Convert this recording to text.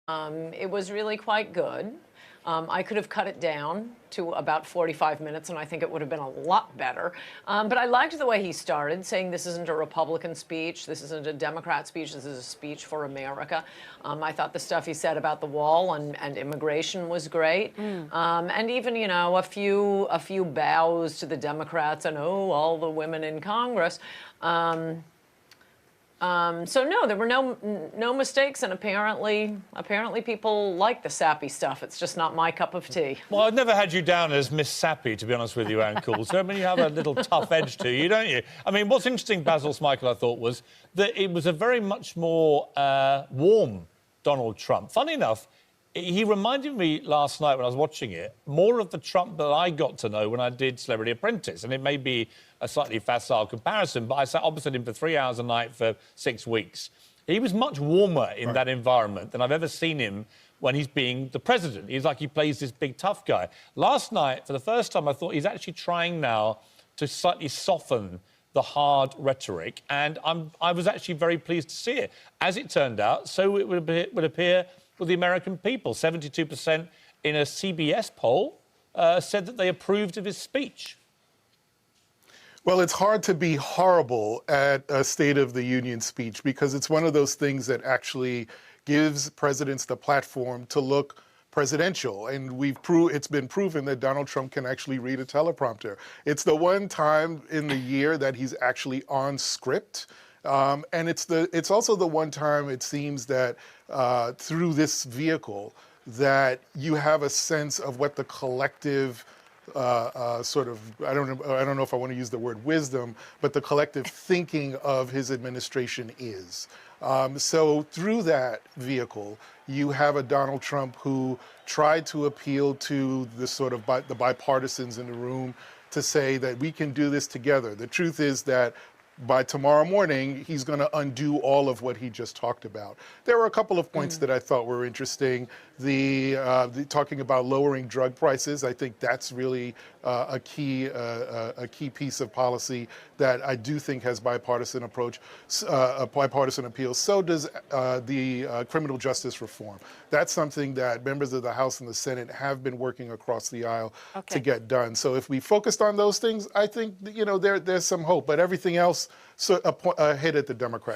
It was really quite good. I could have cut it down to about 45 minutes, and I think it would have been a lot better. But I liked the way he started, saying this isn't a Republican speech, this isn't a Democrat speech, this is a speech for America. I thought the stuff he said about the wall and immigration was great. And even, you know, a few bows to the Democrats and, oh, all the women in Congress. So no, there were no mistakes, and apparently people like the sappy stuff. It's just not my cup of tea. Well, I've never had you down as Miss Sappy, to be honest with you, Ann Coulter. So, I mean, you have a little tough edge to you, don't you? I mean, what's interesting, Basil Michael, I thought, was that it was a very much more warm Donald Trump. Funny enough, he reminded me last night when I was watching it more of the Trump that I got to know when I did Celebrity Apprentice. And it may be a slightly facile comparison, but I sat opposite him for 3 hours a night for 6 weeks. He was much warmer in that environment than I've ever seen him when he's being the president. He's like he plays this big tough guy. Last night, for the first time, I thought he's actually trying now to slightly soften the hard rhetoric, and I was actually very pleased to see it. As it turned out, so it would appear with the American people. 72% in a CBS poll said that they approved of his speech. Well, it's hard to be horrible at a State of the Union speech because it's one of those things that actually gives presidents the platform to look presidential. And it's been proven that Donald Trump can actually read a teleprompter. It's the one time in the year that he's actually on script. And it's also the one time it seems that through this vehicle that you have a sense of what the collective sort of, I don't know if I want to use the word wisdom, but the collective thinking of his administration is. So through that vehicle, you have a Donald Trump who tried to appeal to the sort of the bipartisans in the room to say that we can do this together. The truth is that by tomorrow morning, he's going to undo all of what he just talked about. There were a couple of points that I thought were interesting. The talking about lowering drug prices, I think that's really a key piece of policy that I do think has bipartisan appeal. So does the criminal justice reform. That's something that members of the House and the Senate have been working across the aisle to get done. So if we focused on those things, I think, you know, there's some hope. But everything else, a hit at the Democrats.